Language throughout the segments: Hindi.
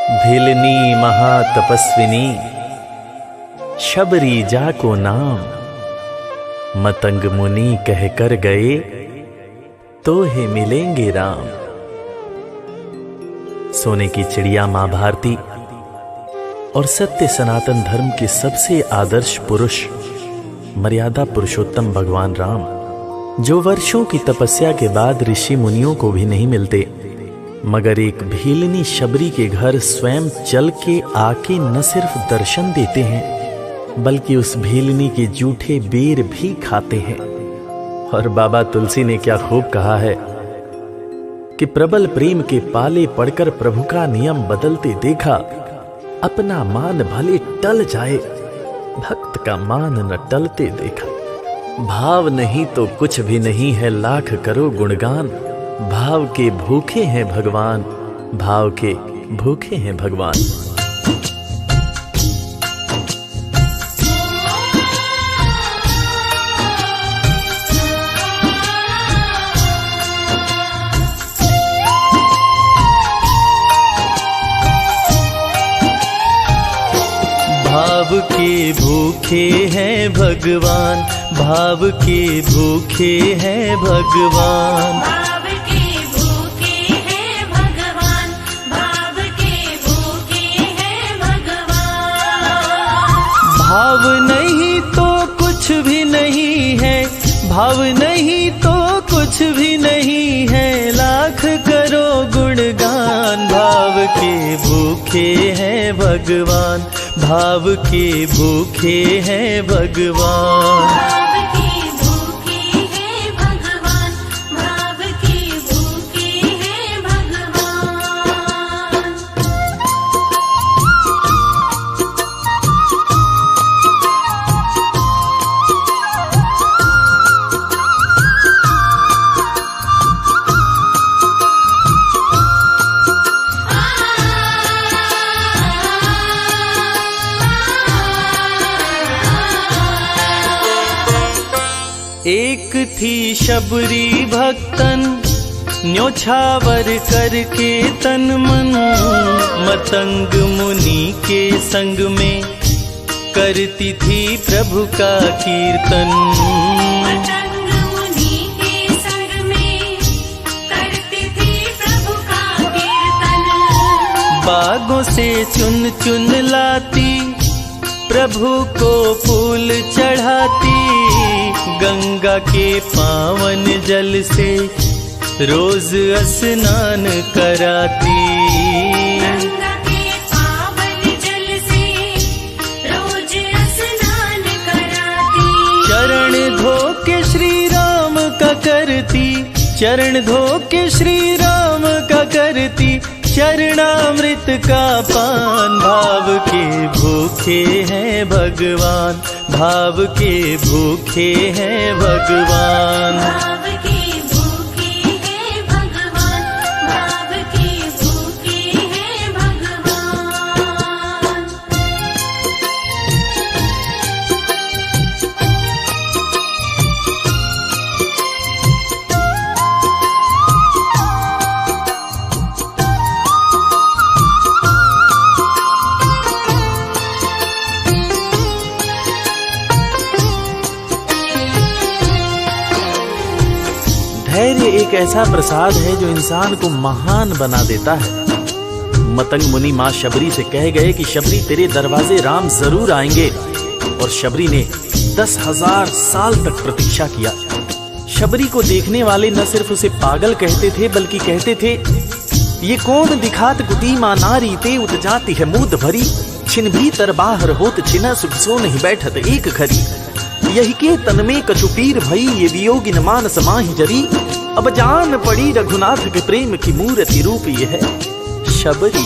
भिलनी महातपस्विनी शबरी जाको नाम, मतंग मुनि कह कर गए तो हे मिलेंगे राम। सोने की चिड़िया मां भारती और सत्य सनातन धर्म के सबसे आदर्श पुरुष मर्यादा पुरुषोत्तम भगवान राम, जो वर्षों की तपस्या के बाद ऋषि मुनियों को भी नहीं मिलते, मगर एक भीलनी शबरी के घर स्वयं चल के आके न सिर्फ दर्शन देते हैं बल्कि उस भीलनी के जूठे बेर भी खाते हैं। और बाबा तुलसी ने क्या खूब कहा है कि प्रबल प्रेम के पाले पड़कर प्रभु का नियम बदलते देखा, अपना मान भले टल जाए भक्त का मान न टलते देखा। भाव नहीं तो कुछ भी नहीं है, लाख करो गुणगान, भाव के भूखे हैं भगवान, भाव के भूखे हैं भगवान। भाव के भूखे हैं भगवान, भाव के भूखे हैं भगवान, भाव के भूखे हैं भगवान, भाव के भूखे हैं भगवान। भाव नहीं तो कुछ भी नहीं है, भाव नहीं तो कुछ भी नहीं है, लाख करो गुणगान। भाव के भूखे हैं भगवान, भाव के भूखे हैं भगवान, भाव के भूखे हैं भगवान, भाव के भूखे हैं भगवान। एक थी शबरी भक्तन, न्योछावर करके तन मन, मतंग मुनि के संग में करती थी प्रभु का कीर्तन। मतंग मुनि के संग में करती थी प्रभु का कीर्तन। बागों से चुन चुन लाती, प्रभु को फूल चढ़ाती, गंगा के पावन जल से रोज स्नान कराती। गंगा के पावन जल से रोज स्नान कराती। चरण धो के श्री राम का करती, चरण धो के श्री राम का करती, चरणामृत का पान। भाव के भूखे हैं भगवान, भाव के भूखे हैं भगवान, भाव के भूखे हैं भगवान, भाव के भूखे हैं भगवान। धैर्य एक ऐसा प्रसाद है जो इंसान को महान बना देता है। मतंग मुनि मां शबरी से कह गए कि शबरी तेरे दरवाजे राम जरूर आएंगे, और शबरी ने 10,000 साल तक प्रतीक्षा किया। शबरी को देखने वाले न सिर्फ उसे पागल कहते थे बल्कि कहते थे, ये कौन दिखात कुटी मां नारी ते उत जाती है मूद भरी, छिन भीतर बाहर होत छिना सुख सो नहीं बैठत एक घड़ी, यही के तन में कछुपीर भई ये वियोगिन मानस माहि जरी, अब जान पड़ी रघुनाथ के प्रेम की मूर्ति रूप ये है शबरी।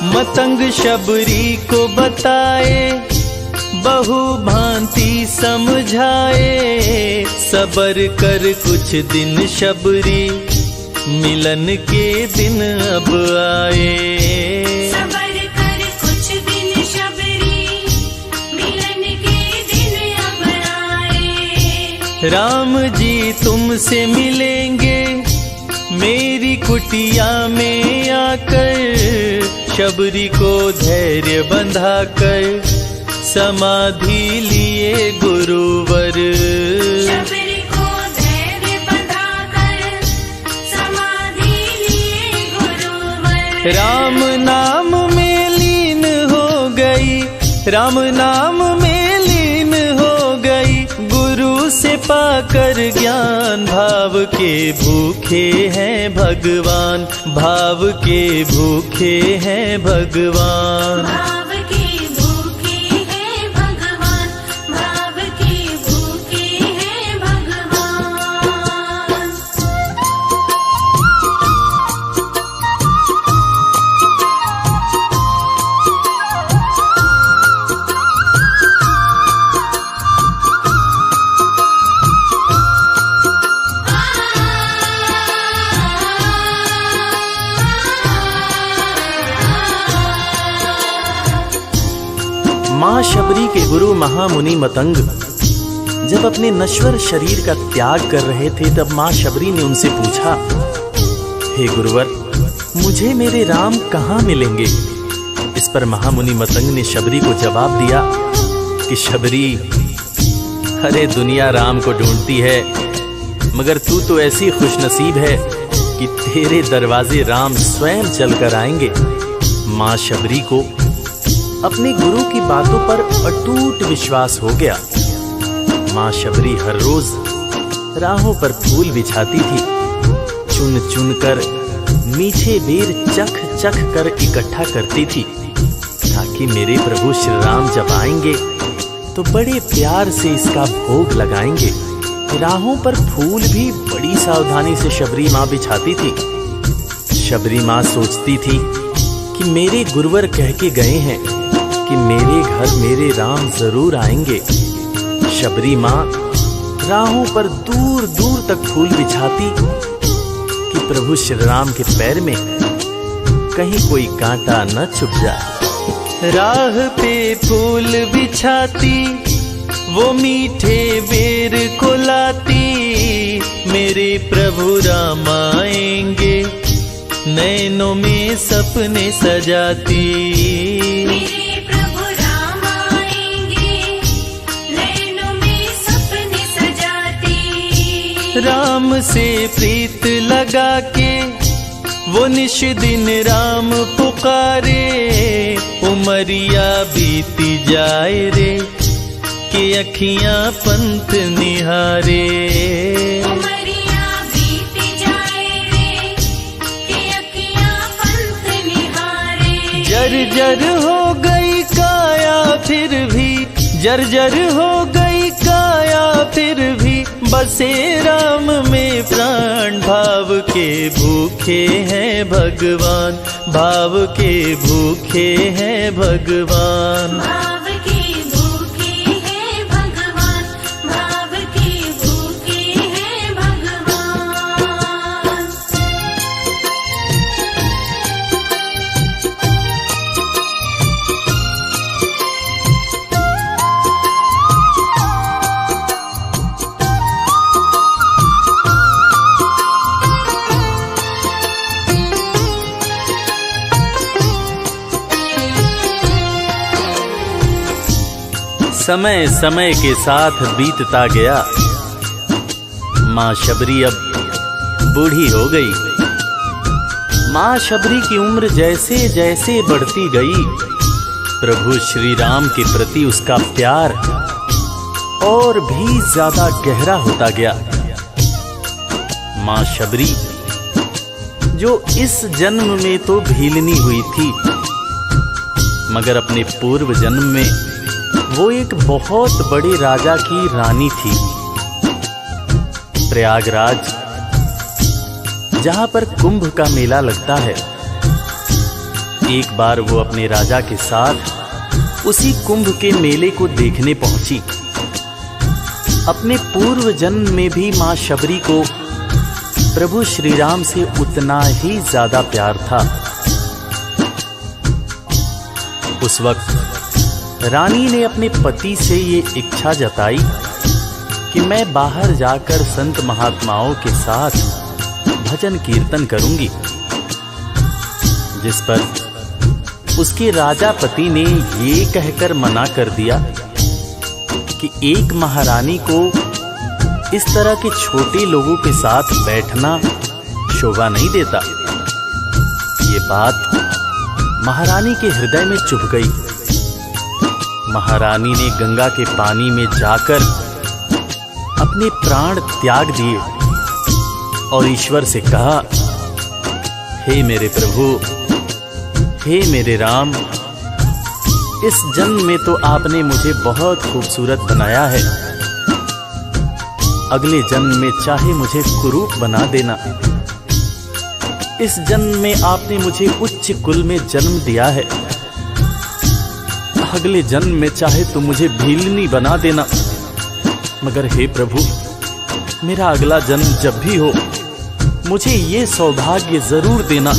मतंग शबरी को बताए, बहु भांति समझाए, सबर कर कुछ दिन शबरी, मिलन के दिन अब आए। सबर कर कुछ दिन शबरी, मिलन के दिन अब आए। राम जी तुमसे मिलेंगे, मेरी कुटिया में आकर शबरी को धैर्य बंधा कर समाधि लिए गुरुवर। शबरी को धैर्य बंधाकर समाधि लिए गुरुवर। राम नाम में लीन हो गई, राम नाम में लीन हो गई, गुरु से पाकर ज्ञान। भाव के भूखे हैं भगवान, भाव के भूखे हैं भगवान। भाव के भूखे हैं भगवान, भाव के भूखे हैं भगवान। मां शबरी के गुरु महामुनि मतंग जब अपने नश्वर शरीर का त्याग कर रहे थे, तब मां शबरी ने उनसे पूछा, हे गुरुवर, मुझे मेरे राम कहाँ मिलेंगे? इस पर महामुनि मतंग ने शबरी को जवाब दिया कि शबरी, अरे दुनिया राम को ढूंढती है, मगर तू तो ऐसी खुशनसीब है कि तेरे दरवाजे राम स्वयं चलकर आएंगे। मां शबरी को अपने गुरु की बातों पर अटूट विश्वास हो गया। मां शबरी हर रोज राहों पर फूल बिछाती थी, चुन चुन कर मीठे बेर चख चख कर इकट्ठा करती थी, ताकि मेरे प्रभु श्री राम जब आएंगे तो बड़े प्यार से इसका भोग लगाएंगे। राहों पर फूल भी बड़ी सावधानी से शबरी मां बिछाती थी। शबरी मां सोचती थी कि मेरे गुरुवर कह के गए हैं कि मेरे घर मेरे राम जरूर आएंगे। शबरी मां राहों पर दूर दूर तक फूल बिछाती कि प्रभु श्री राम के पैर में कहीं कोई कांटा न चुभ जाए। राह पे फूल बिछाती, वो मीठे बेर को लाती, मेरे प्रभु राम आएंगे, नैनों में सपने सजाती। मेरे प्रभु राम आएंगे, नैनों में सपने सजाती। राम से प्रीत लगा के वो निश दिन राम पुकारे, उमरिया बीती जाए रे कि अखियां पंथ निहारे। उमरिया बीती जाए रे कि अखियां पंथ निहारे। जर्जर हो गई काया फिर भी, जर्जर हो गई काया फिर भी, बसे राम में प्राण। भाव के भूखे हैं भगवान, भाव के भूखे हैं भगवान। भाव के भूखे हैं भगवान, भाव के भूखे हैं भगवान। समय समय के साथ बीतता गया। मां शबरी अब बूढ़ी हो गई। मां शबरी की उम्र जैसे जैसे बढ़ती गई, प्रभु श्री राम के प्रति उसका प्यार और भी ज्यादा गहरा होता गया। मां शबरी जो इस जन्म में तो भीलनी हुई थी, मगर अपने पूर्व जन्म में वो एक बहुत बड़े राजा की रानी थी। प्रयागराज, जहां पर कुंभ का मेला लगता है, एक बार वो अपने राजा के साथ उसी कुंभ के मेले को देखने पहुंची। अपने पूर्व जन्म में भी मां शबरी को प्रभु श्री राम से उतना ही ज्यादा प्यार था। उस वक्त रानी ने अपने पति से ये इच्छा जताई कि मैं बाहर जाकर संत महात्माओं के साथ भजन कीर्तन करूंगी, जिस पर उसके राजापति ने ये कहकर मना कर दिया कि एक महारानी को इस तरह के छोटे लोगों के साथ बैठना शोभा नहीं देता। ये बात महारानी के हृदय में चुभ गई। महारानी ने गंगा के पानी में जाकर अपने प्राण त्याग दिए और ईश्वर से कहा, हे मेरे प्रभु, हे मेरे राम, इस जन्म में तो आपने मुझे बहुत खूबसूरत बनाया है, अगले जन्म में चाहे मुझे कुरूप बना देना। इस जन्म में आपने मुझे उच्च कुल में जन्म दिया है, अगले जन्म में चाहे तो मुझे भीलनी बना देना। मगर हे प्रभु, मेरा अगला जन्म जब भी हो, मुझे ये सौभाग्य जरूर देना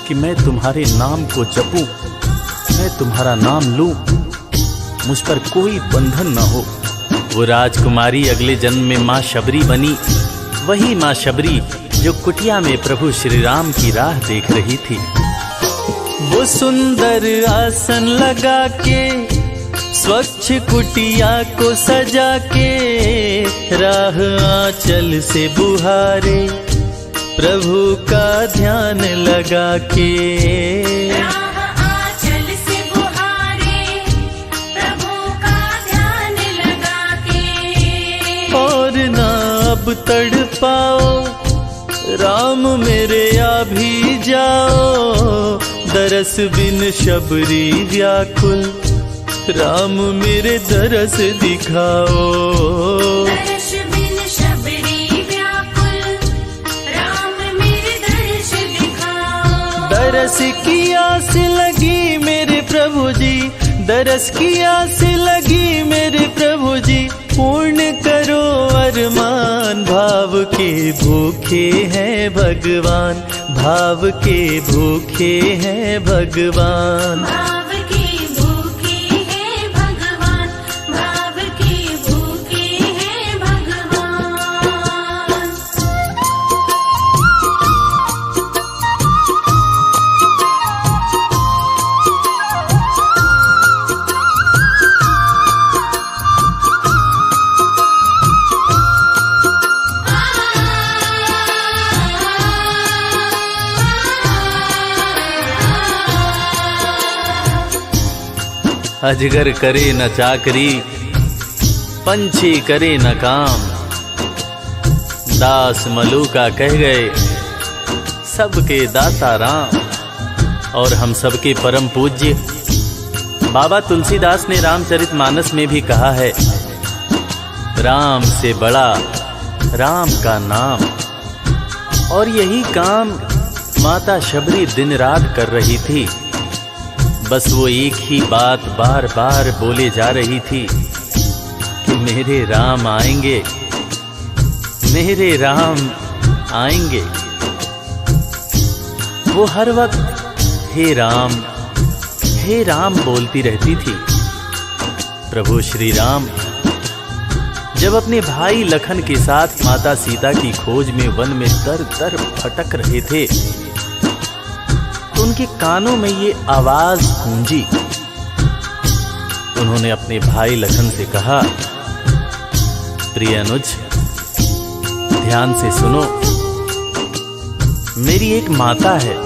कि मैं तुम्हारे नाम को जपूं, मैं तुम्हारा नाम लूं, मुझ पर कोई बंधन न हो। वो राजकुमारी अगले जन्म में माँ शबरी बनी, वही माँ शबरी जो कुटिया में प्रभु श्री राम की राह देख रही थी। वो सुंदर आसन लगा के, स्वच्छ कुटिया को सजा के, राह आंचल से बुहारे, प्रभु का ध्यान लगा के। राह आंचल से बुहारे, प्रभु का ध्यान लगा के। और ना अब तड़पाओ, राम मेरे आ भी जाओ, दरस बिन शबरी व्याकुल, राम मेरे दरस दिखाओ। दरस बिन शबरी व्याकुल, राम मेरे दरस दिखाओ। दरस की आस लगी मेरे प्रभु जी, दरस की आस लगी मेरे प्रभु जी, पूर्ण करो अरमान। भाव के भूखे हैं भगवान, भाव के भूखे हैं भगवान। भाव के भूखे हैं भगवान, भाव के भूखे हैं भगवान। अजगर करे न चाकरी, पंछी करे न काम, दास मलूका कह गए सबके दाता राम। और हम सबके परम पूज्य बाबा तुलसीदास ने रामचरितमानस में भी कहा है, राम से बड़ा राम का नाम। और यही काम माता शबरी दिन रात कर रही थी। बस वो एक ही बात बार बार बोले जा रही थी कि मेरे राम आएंगे, मेरे राम आएंगे। वो हर वक्त हे राम बोलती रहती थी। प्रभु श्री राम जब अपने भाई लखन के साथ माता सीता की खोज में वन में दर दर भटक रहे थे, तो उनके कानों में ये आवाज गूंजी। उन्होंने अपने भाई लखन से कहा, प्रिय अनुज, ध्यान से सुनो। मेरी एक माता है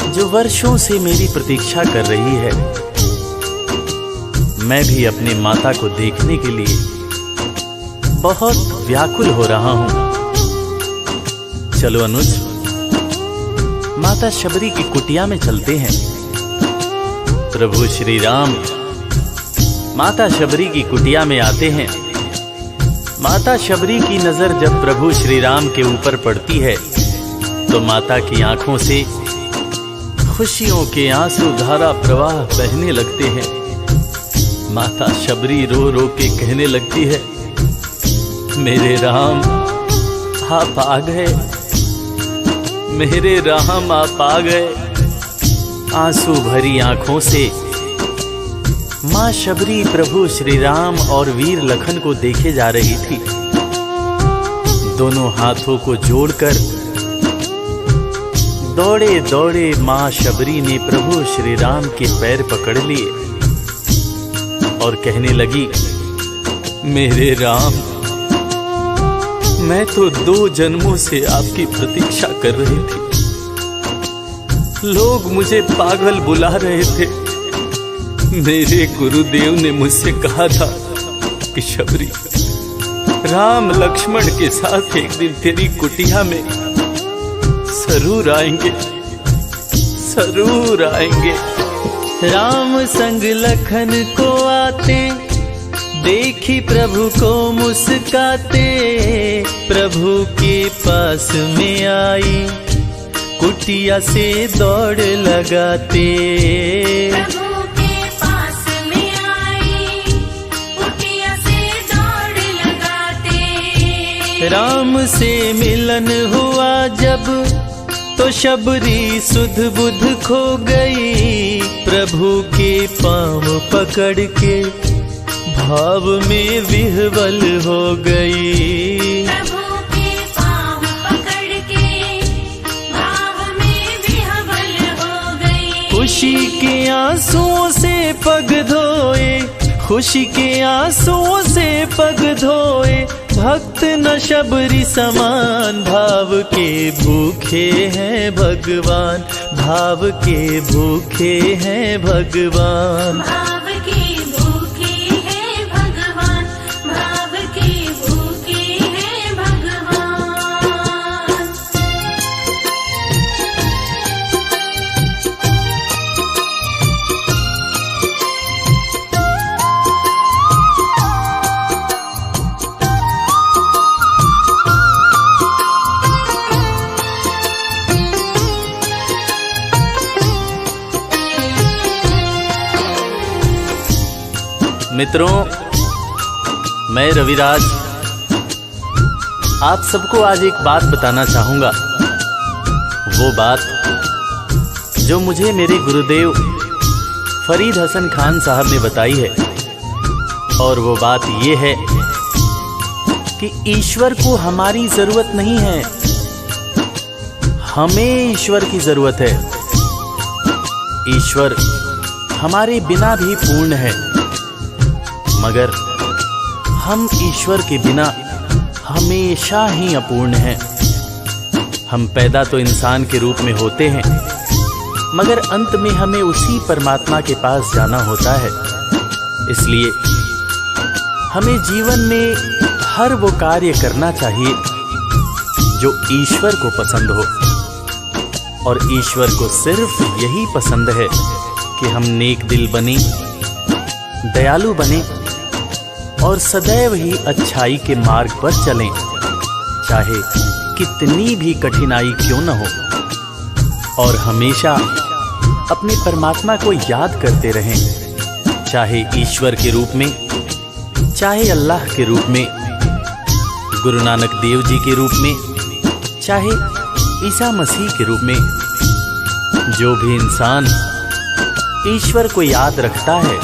जो वर्षों से मेरी प्रतीक्षा कर रही है। मैं भी अपनी माता को देखने के लिए बहुत व्याकुल हो रहा हूं। चलो अनुज, माता शबरी की कुटिया में चलते हैं। प्रभु श्री राम माता शबरी की कुटिया में आते हैं। माता शबरी की नजर जब प्रभु श्री राम के ऊपर पड़ती है तो माता की आंखों से खुशियों के आंसू धारा प्रवाह बहने लगते हैं। माता शबरी रो रो के कहने लगती है, मेरे राम आप आ गए, मेरे राम आप आ गए। आंसू भरी आंखों से मां शबरी प्रभु श्री राम और वीर लखन को देखे जा रही थी। दोनों हाथों को जोड़कर दौड़े दौड़े माँ शबरी ने प्रभु श्री राम के पैर पकड़ लिए और कहने लगी, मेरे राम, मैं तो 2 जन्मों से आपकी प्रतीक्षा कर रही थी। लोग मुझे पागल बुला रहे थे। मेरे गुरुदेव ने मुझसे कहा था कि शबरी, राम लक्ष्मण के साथ एक दिन तेरी कुटिया में जरूर आएंगे, जरूर आएंगे। राम संग लखन को आते देखी प्रभु को मुस्काते, प्रभु के पास में आई कुटिया से दौड़ लगाते। प्रभु के पास में आई कुटिया से दौड़ लगाते। राम से मिलन हुआ जब तो शबरी सुध बुध खो गई, प्रभु के पाँव पकड़ के भाव में विह्वल हो गई। प्रभु के पाँव पकड़ के भाव में विह्वल हो गई। खुशी के आंसुओं से पग धोए, खुशी के आंसुओं से पग धोए, भक्त न शबरी समान, भाव के भूखे हैं भगवान, भाव के भूखे हैं भगवान। भाव के भूखे हैं भगवान, भाव के भूखे हैं भगवान। मित्रों, मैं रविराज आप सबको आज एक बात बताना चाहूंगा। वो बात जो मुझे मेरे गुरुदेव फरीद हसन खान साहब ने बताई है, और वो बात ये है कि ईश्वर को हमारी जरूरत नहीं है, हमें ईश्वर की जरूरत है। ईश्वर हमारे बिना भी पूर्ण है, मगर हम ईश्वर के बिना हमेशा ही अपूर्ण हैं। हम पैदा तो इंसान के रूप में होते हैं, मगर अंत में हमें उसी परमात्मा के पास जाना होता है। इसलिए हमें जीवन में हर वो कार्य करना चाहिए जो ईश्वर को पसंद हो, और ईश्वर को सिर्फ यही पसंद है कि हम नेक दिल बने, दयालु बने और सदैव ही अच्छाई के मार्ग पर चलें, चाहे कितनी भी कठिनाई क्यों न हो। और हमेशा अपने परमात्मा को याद करते रहें, चाहे ईश्वर के रूप में, चाहे अल्लाह के रूप में, गुरु नानक देव जी के रूप में, चाहे ईसा मसीह के रूप में। जो भी इंसान ईश्वर को याद रखता है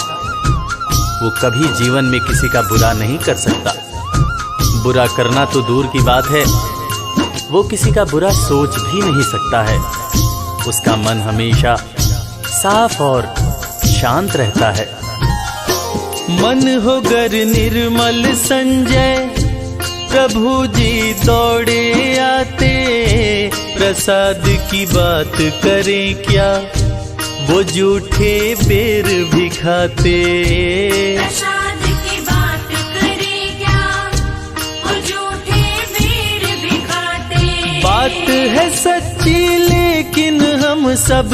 वो कभी जीवन में किसी का बुरा नहीं कर सकता। बुरा करना तो दूर की बात है, वो किसी का बुरा सोच भी नहीं सकता है। उसका मन हमेशा साफ और शांत रहता है। मन हो गर निर्मल संजय, प्रभु जी दौड़े आते, प्रसाद की बात करें क्या, वो झूठे बेर भी खाते। प्रसाद की बात करें क्या, वो झूठे बेर भी खाते। बात है सच्ची लेकिन हम सब,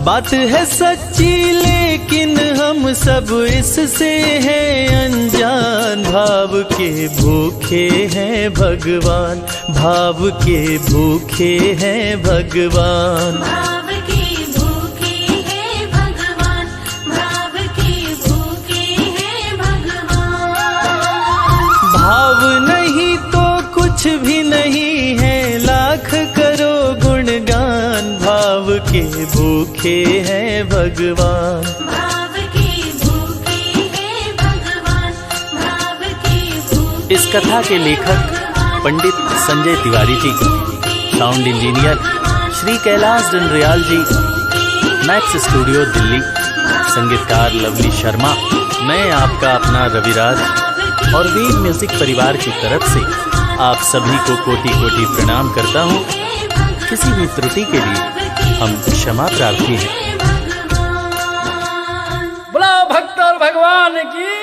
बात है सच्ची लेकिन हम सब इससे हैं अनजान। भाव के भूखे हैं भगवान, भाव के भूखे हैं भगवान। भाव के भूखे हैं भगवान, भाव के भूखे हैं भगवान। भाव नहीं तो कुछ भी नहीं है, लाख करो गुणगान। भाव के भूखे हैं भगवान, भाव के भूखे हैं भगवान, भाव के भूखे। इस कथा के लेखक पंडित संजय तिवारी जी, साउंड इंजीनियर श्री कैलाश डंडरियाल जी, मैक्स स्टूडियो दिल्ली, संगीतकार लवली शर्मा, मैं आपका अपना रविराज और वीर म्यूजिक परिवार की तरफ से आप सभी को कोटि कोटि प्रणाम करता हूँ। किसी भी त्रुटि के लिए हम क्षमा प्रार्थी हैं। बोला भक्त और भगवान की